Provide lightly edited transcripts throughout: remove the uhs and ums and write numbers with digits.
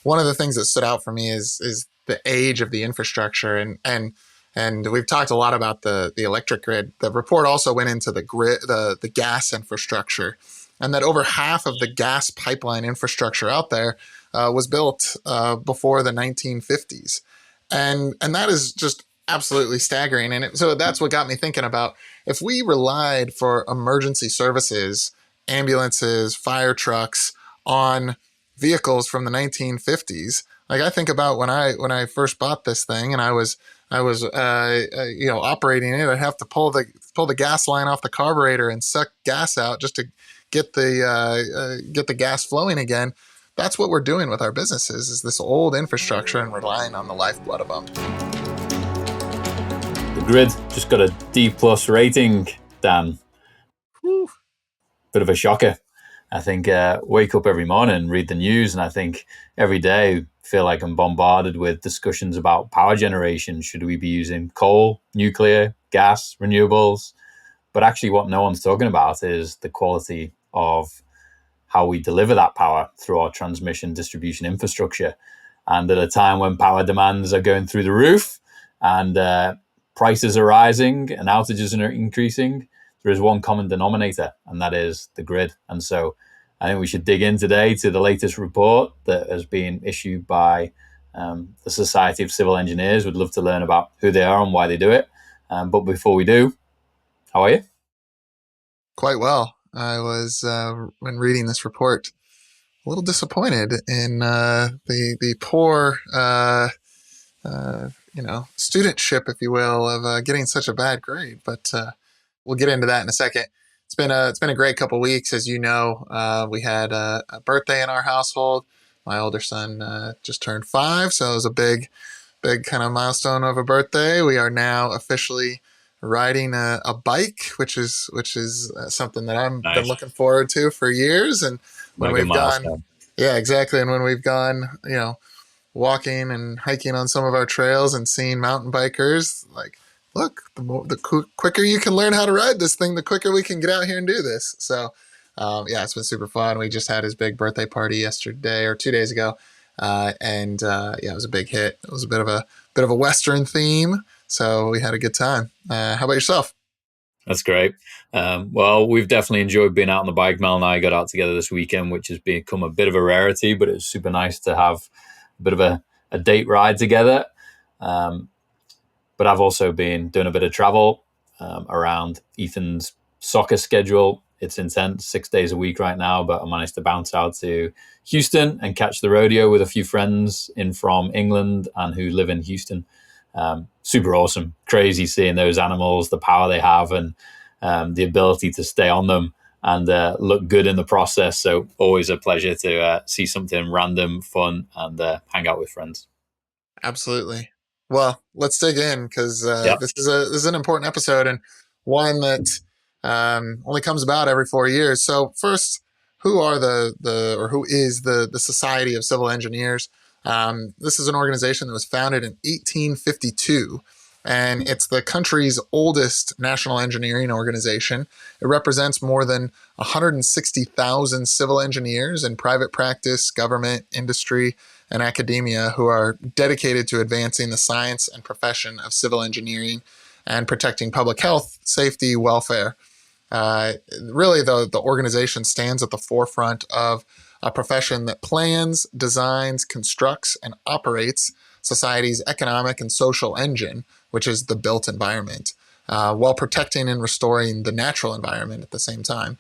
one of the things that stood out for me is the age of the infrastructure, and we've talked a lot about the electric grid. The report also went into the grid, the gas infrastructure, and that over half of the gas pipeline infrastructure out there was built before the 1950s, and that is just absolutely staggering. And so that's what got me thinking about if we relied for emergency services, ambulances, fire trucks on vehicles from the 1950s. Like I think about when I first bought this thing and I was operating it. I'd have to pull the gas line off the carburetor and suck gas out just to get the gas flowing again. That's what we're doing with our businesses, is this old infrastructure and relying on the lifeblood of them. The grid just got a D plus rating, Dan. Whew. Bit of a shocker. I think wake up every morning, read the news, and I think every day feel like I'm bombarded with discussions about power generation. Should we be using coal, nuclear, gas, renewables? But actually what no one's talking about is the quality of how we deliver that power through our transmission distribution infrastructure. And at a time when power demands are going through the roof and prices are rising and outages are increasing, there is one common denominator, and that is the grid. And so I think we should dig in today to the latest report that has been issued by the Society of Civil Engineers. We'd love to learn about who they are and why they do it. But before we do, how are you? Quite well. I was, when reading this report, a little disappointed in the poor, studentship, if you will, of getting such a bad grade. But we'll get into that in a second. It's been a great couple weeks, as you know. We had a birthday in our household. My older son just turned 5, so it was a big kind of milestone of a birthday. We are now officially riding a bike, which is something that I've been Nice. looking forward to for years. And when Mega we've gone, milestone. yeah, exactly. And when we've gone, walking and hiking on some of our trails and seeing mountain bikers, like, look, the quicker you can learn how to ride this thing, the quicker we can get out here and do this. So, yeah, it's been super fun. We just had his big birthday party yesterday or 2 days ago, and yeah, it was a big hit. It was a bit of a Western theme, so we had a good time. How about yourself? That's great. Well, we've definitely enjoyed being out on the bike. Mel and I got out together this weekend, which has become a bit of a rarity, but it was super nice to have a bit of a date ride together. But I've also been doing a bit of travel around Ethan's soccer schedule. It's intense, 6 days a week right now, but I managed to bounce out to Houston and catch the rodeo with a few friends in from England and who live in Houston. Super awesome, crazy seeing those animals, the power they have, and the ability to stay on them and look good in the process. So always a pleasure to see something random, fun, and hang out with friends. Absolutely. Well, let's dig in because Yeah. this is an important episode and one that only comes about every 4 years. So first, who are who is the Society of Civil Engineers? This is an organization that was founded in 1852, and it's the country's oldest national engineering organization. It represents more than 160,000 civil engineers in private practice, government, industry, and academia who are dedicated to advancing the science and profession of civil engineering and protecting public health, safety, welfare. Really, the organization stands at the forefront of a profession that plans, designs, constructs, and operates society's economic and social engine, which is the built environment, while protecting and restoring the natural environment at the same time.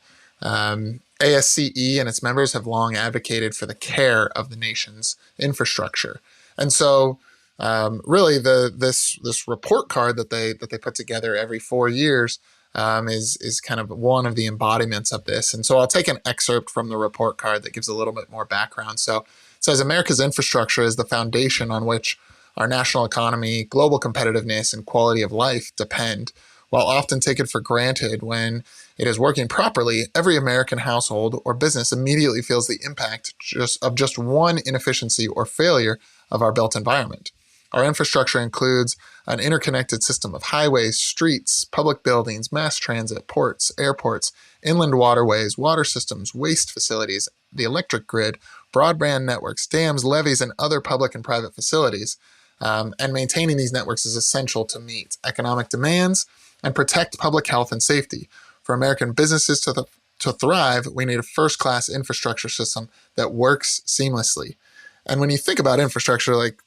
ASCE and its members have long advocated for the care of the nation's infrastructure. And so really this report card that they put together every 4 years is kind of one of the embodiments of this. And so I'll take an excerpt from the report card that gives a little bit more background. So it says America's infrastructure is the foundation on which our national economy, global competitiveness, and quality of life depend. While often taken for granted when it is working properly, every American household or business immediately feels the impact of just one inefficiency or failure of our built environment. Our infrastructure includes an interconnected system of highways, streets, public buildings, mass transit, ports, airports, inland waterways, water systems, waste facilities, the electric grid, broadband networks, dams, levees, and other public and private facilities. And maintaining these networks is essential to meet economic demands and protect public health and safety. For American businesses to thrive, we need a first-class infrastructure system that works seamlessly. And when you think about infrastructure, like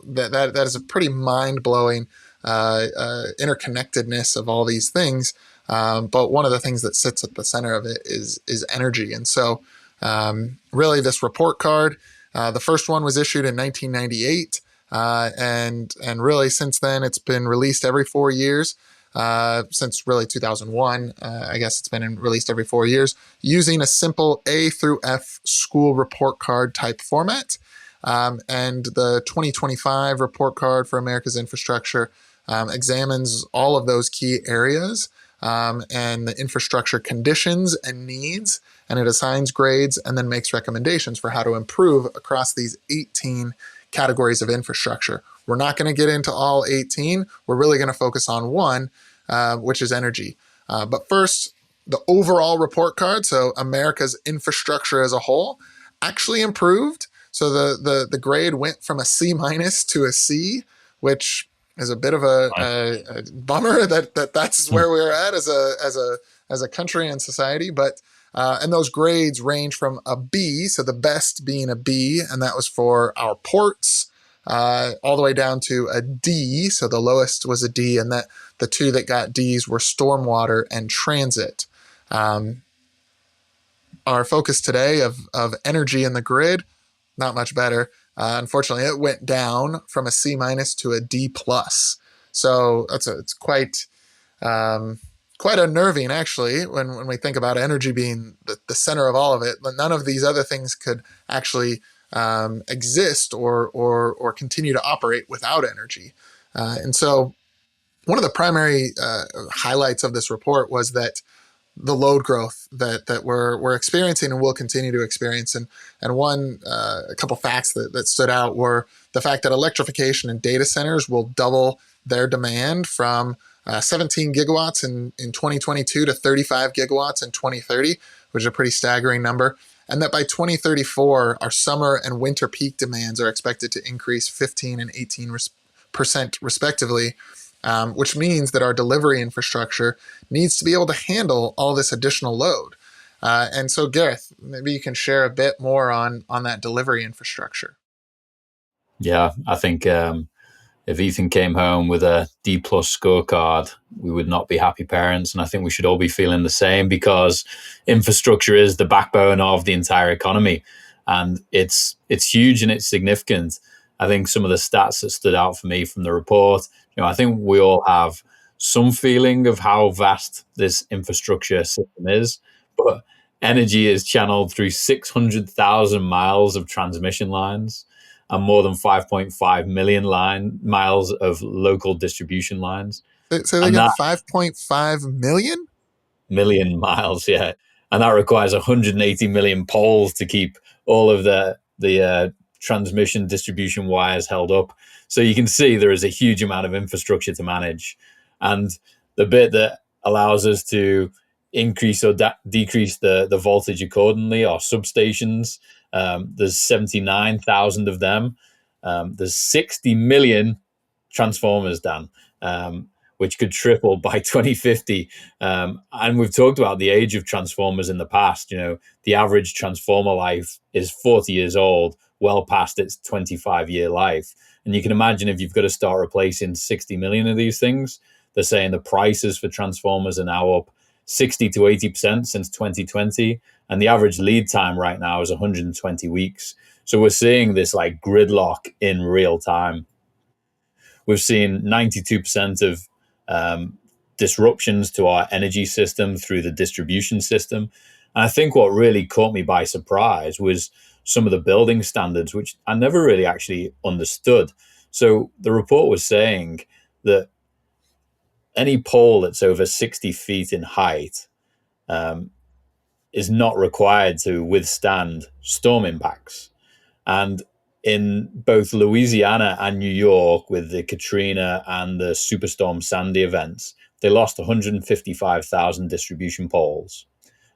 that is a pretty mind-blowing interconnectedness of all these things. But one of the things that sits at the center of it is energy. And so, really, this report card, the first one was issued in 1998. And really since then it's been released every 4 years, since really 2001. I guess it's been released every 4 years using a simple A through F school report card type format. And the 2025 report card for America's infrastructure examines all of those key areas and the infrastructure conditions and needs, and it assigns grades and then makes recommendations for how to improve across these 18 categories of infrastructure. We're not going to get into all 18. We're really going to focus on one, which is energy. But first, the overall report card, so America's infrastructure as a whole, actually improved. So the grade went from a C minus to a C, which is a bit of a bummer that's where we're at as a country and society. But and those grades range from a B, so the best being a B, and that was for our ports, all the way down to a D, so the lowest was a D, and that the two that got Ds were stormwater and transit. Our focus today of energy in the grid, not much better. Unfortunately, it went down from a C minus to a D plus. So it's quite unnerving, actually, when we think about energy being the center of all of it. None of these other things could actually exist or continue to operate without energy. And so one of the primary highlights of this report was that the load growth that we're experiencing and will continue to experience. And a couple facts that stood out were the fact that electrification in data centers will double their demand from 17 gigawatts in 2022 to 35 gigawatts in 2030, which is a pretty staggering number. And that by 2034, our summer and winter peak demands are expected to increase 15 and 18% respectively, which means that our delivery infrastructure needs to be able to handle all this additional load. And so, Gareth, maybe you can share a bit more on that delivery infrastructure. Yeah, I think if Ethan came home with a D plus scorecard, we would not be happy parents. And I think we should all be feeling the same, because infrastructure is the backbone of the entire economy. And it's huge and it's significant. I think some of the stats that stood out for me from the report, I think we all have some feeling of how vast this infrastructure system is, but energy is channeled through 600,000 miles of transmission lines and more than 5.5 million miles of local distribution lines. So they And got that 5.5 million? million miles, yeah. And that requires 180 million poles to keep all of the transmission distribution wires held up. So you can see there is a huge amount of infrastructure to manage. And the bit that allows us to increase or decrease the voltage accordingly are substations. There's 79,000 of them. There's 60 million transformers, Dan, which could triple by 2050. And we've talked about the age of transformers in the past. The average transformer life is 40 years old, well past its 25-year life. And you can imagine if you've got to start replacing 60 million of these things, they're saying the prices for transformers are now up 60 to 80% since 2020. And the average lead time right now is 120 weeks. So we're seeing this like gridlock in real time. We've seen 92% of disruptions to our energy system through the distribution system. And I think what really caught me by surprise was some of the building standards, which I never really actually understood. So the report was saying that any pole that's over 60 feet in height is not required to withstand storm impacts. And in both Louisiana and New York, with the Katrina and the Superstorm Sandy events, they lost 155,000 distribution poles.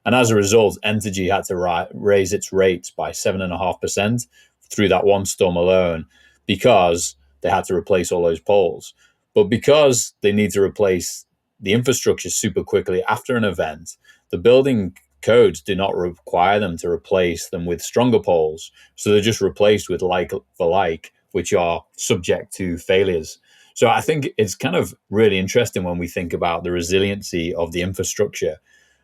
And as a result, Entergy had to raise its rates by 7.5% through that one storm alone because they had to replace all those poles. But because they need to replace the infrastructure super quickly after an event, the building codes do not require them to replace them with stronger poles. So they're just replaced with like for like, which are subject to failures. So I think it's kind of really interesting when we think about the resiliency of the infrastructure.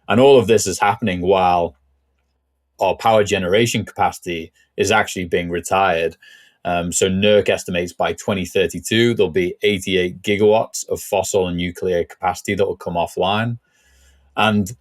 And all of this is happening while our power generation capacity is actually being retired. So NERC estimates by 2032, there'll be 88 gigawatts of fossil and nuclear capacity that will come offline. And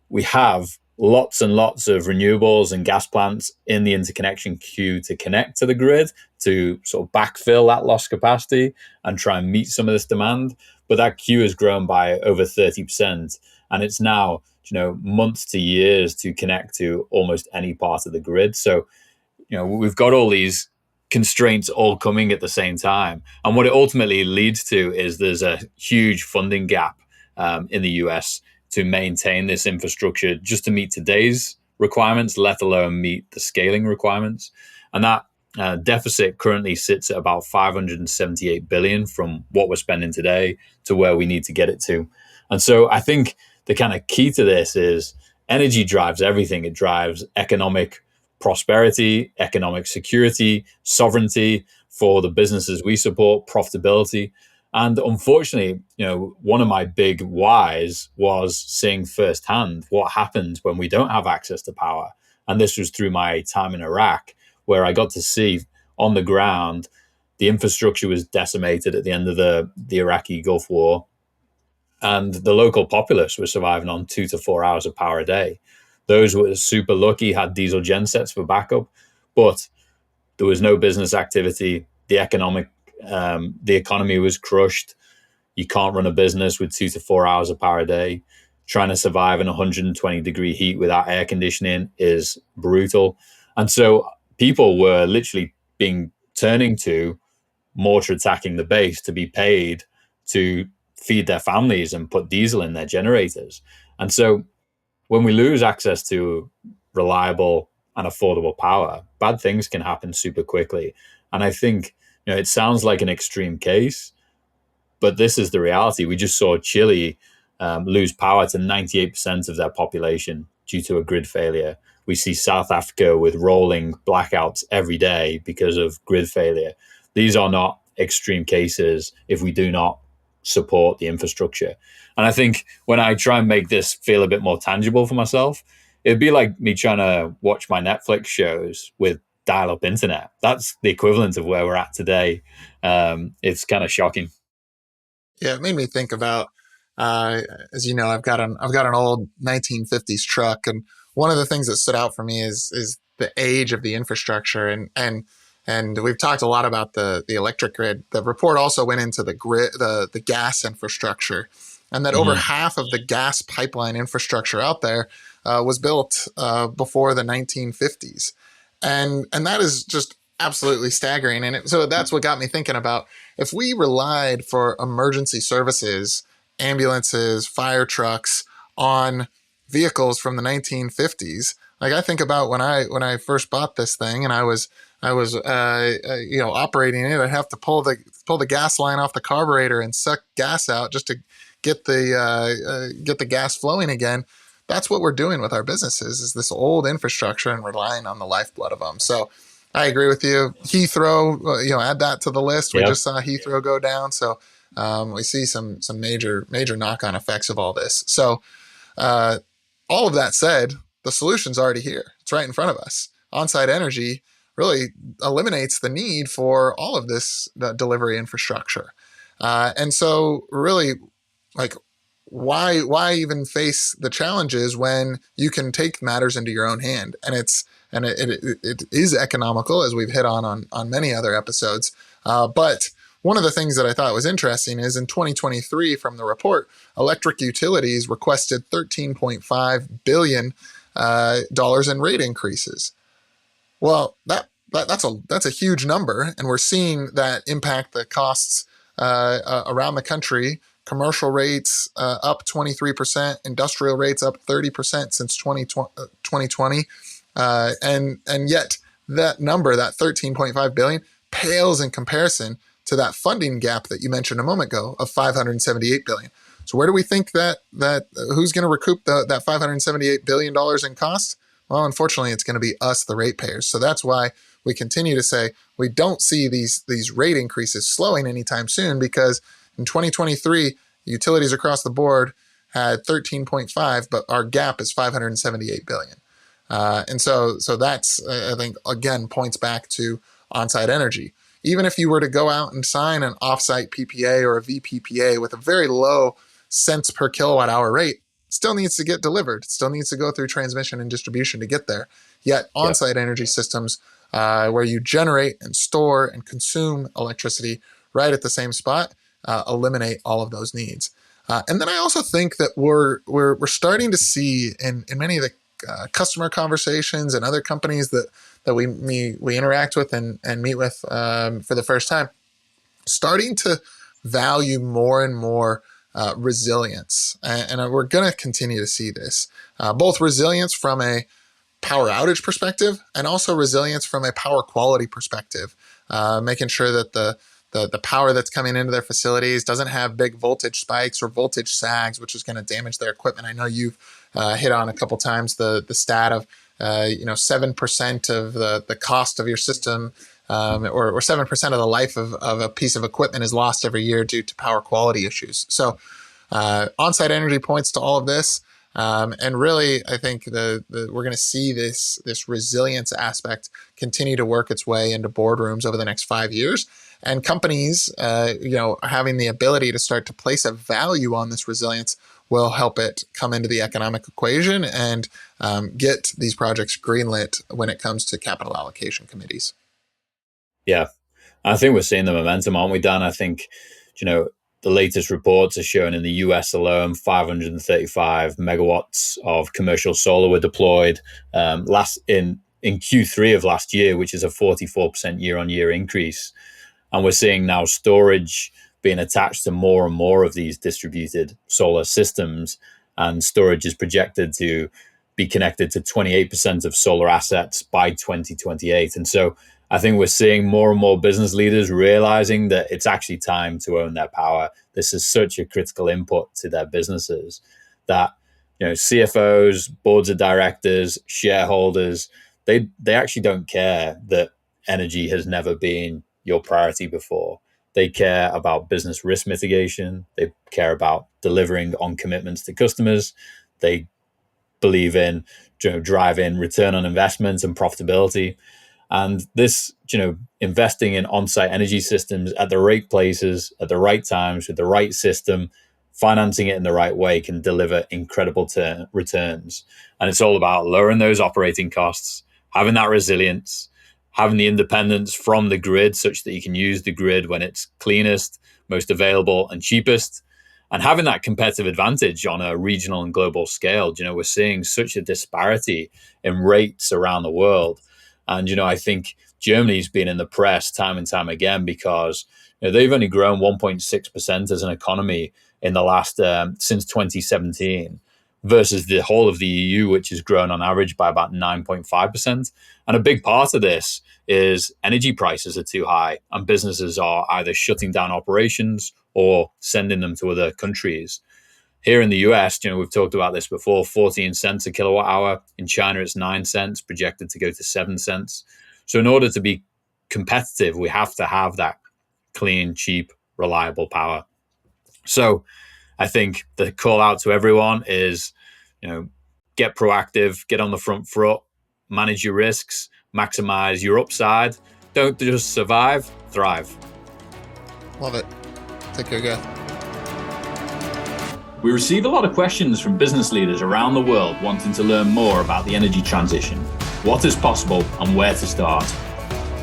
we have lots and lots of renewables and gas plants in the interconnection queue to connect to the grid to sort of backfill that lost capacity and try and meet some of this demand. But that queue has grown by over 30%. And it's now, months to years to connect to almost any part of the grid. So, we've got all these constraints all coming at the same time. And what it ultimately leads to is there's a huge funding gap in the US to maintain this infrastructure just to meet today's requirements, let alone meet the scaling requirements. And that deficit currently sits at about 578 billion from what we're spending today to where we need to get it to. And so I think the kind of key to this is energy drives everything. It drives economic prosperity, economic security, sovereignty for the businesses we support, profitability. And unfortunately, one of my big whys was seeing firsthand what happens when we don't have access to power. And this was through my time in Iraq, where I got to see on the ground the infrastructure was decimated at the end of the Iraqi Gulf War. And the local populace were surviving on 2 to 4 hours of power a day. Those who were super lucky had diesel gensets for backup, but there was no business activity. The economy was crushed. You can't run a business with 2 to 4 hours of power a day. Trying to survive in 120-degree heat without air conditioning is brutal. And so people were literally turning to mortar attacking the base to be paid to feed their families and put diesel in their generators. And so when we lose access to reliable and affordable power, bad things can happen super quickly. And I think, it sounds like an extreme case, but this is the reality. We just saw Chile lose power to 98% of their population due to a grid failure. We see South Africa with rolling blackouts every day because of grid failure. These are not extreme cases if we do not support the infrastructure. And I think when I try and make this feel a bit more tangible for myself, it'd be like me trying to watch my Netflix shows with dial-up internet. That's the equivalent of where we're at today. It's kind of shocking. Yeah, it made me think about, as you know, I've got an old 1950s truck, and one of the things that stood out for me is the age of the infrastructure, and we've talked a lot about the electric grid. The report also went into the grid, the gas infrastructure, and that over half of the gas pipeline infrastructure out there was built before the 1950s, and that is just absolutely staggering. And so that's what got me thinking about, if we relied for emergency services, ambulances, fire trucks, on vehicles from the 1950s. Like, I think about when I first bought this thing, and I was operating it. I'd have to pull the gas line off the carburetor and suck gas out just to get the gas flowing again. That's what we're doing with our businesses, is this old infrastructure and relying on the lifeblood of them. So I agree with you. Heathrow, add that to the list. We Yep. just saw Heathrow go down. So we see some major knock-on effects of all this. So uh, all of that said, the solution's already here. It's right in front of us. On-site energy really eliminates the need for all of this delivery infrastructure. And so really, like, why even face the challenges when you can take matters into your own hand? And it is economical, as we've hit on many other episodes. But one of the things that I thought was interesting is in 2023, from the report, electric utilities requested $13.5 billion dollars in rate increases. Well, that's a huge number, and we're seeing that impact the costs around the country commercial rates up 23%, industrial rates up 30% since 2020. And yet that number, that 13.5 billion, pales in comparison to that funding gap that you mentioned a moment ago of 578 billion. So where do we think that who's going to recoup that $578 billion in cost? Well, unfortunately, it's going to be us, the ratepayers. So that's why we continue to say we don't see these rate increases slowing anytime soon, because in 2023, utilities across the board had 13.5, but our gap is 578 billion. And so that's, I think, again, points back to on-site energy. Even if you were to go out and sign an off-site PPA or a VPPA with a very low cents per kilowatt hour rate, still needs to get delivered. It still needs to go through transmission and distribution to get there. Yet on-site energy systems, where you generate and store and consume electricity right at the same spot, eliminate all of those needs. And then I also think that we're starting to see in many of the customer conversations and other companies that we interact with and meet with for the first time, starting to value more and more resilience. And we're going to continue to see this, both resilience from a power outage perspective and also resilience from a power quality perspective, making sure that the power that's coming into their facilities doesn't have big voltage spikes or voltage sags, which is going to damage their equipment. I know you've hit on a couple times the stat of 7% of the cost of your system, or 7% of the life of a piece of equipment is lost every year due to power quality issues. So on-site energy points to all of this. And really, I think we're going to see this resilience aspect continue to work its way into boardrooms over the next 5 years. And companies, having the ability to start to place a value on this resilience will help it come into the economic equation and get these projects greenlit when it comes to capital allocation committees. Yeah, I think we're seeing the momentum, aren't we, Dan? I think, the latest reports are showing in the US alone, 535 megawatts of commercial solar were deployed in Q3 of last year, which is a 44% year-on-year increase. And we're seeing now storage being attached to more and more of these distributed solar systems. And storage is projected to be connected to 28% of solar assets by 2028. And so I think we're seeing more and more business leaders realizing that it's actually time to own their power. This is such a critical input to their businesses that, CFOs, boards of directors, shareholders, they actually don't care that energy has never been your priority before. They care about business risk mitigation. They care about delivering on commitments to customers. They believe in driving return on investment and profitability. And this, investing in on-site energy systems at the right places, at the right times, with the right system, financing it in the right way can deliver incredible returns. And it's all about lowering those operating costs, having that resilience, having the independence from the grid such that you can use the grid when it's cleanest, most available and cheapest, and having that competitive advantage on a regional and global scale. We're seeing such a disparity in rates around the world. And, I think Germany's been in the press time and time again because they've only grown 1.6% as an economy in the last since 2017 versus the whole of the EU, which has grown on average by about 9.5%. And a big part of this is energy prices are too high and businesses are either shutting down operations or sending them to other countries. Here in the US, we've talked about this before, 14 cents a kilowatt hour. In China, it's 9 cents, projected to go to 7 cents. So in order to be competitive, we have to have that clean, cheap, reliable power. So I think the call out to everyone is, get proactive, get on the front foot, manage your risks, maximize your upside. Don't just survive, thrive. Love it. Take care, guys. We receive a lot of questions from business leaders around the world wanting to learn more about the energy transition, what is possible and where to start.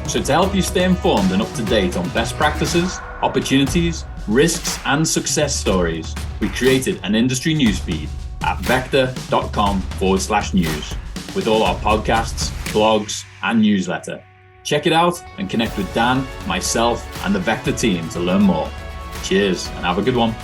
So to help you stay informed and up to date on best practices, opportunities, risks and success stories, we created an industry newsfeed at VECKTA.com/news with all our podcasts, blogs and newsletter. Check it out and connect with Dan, myself and the VECKTA team to learn more. Cheers and have a good one.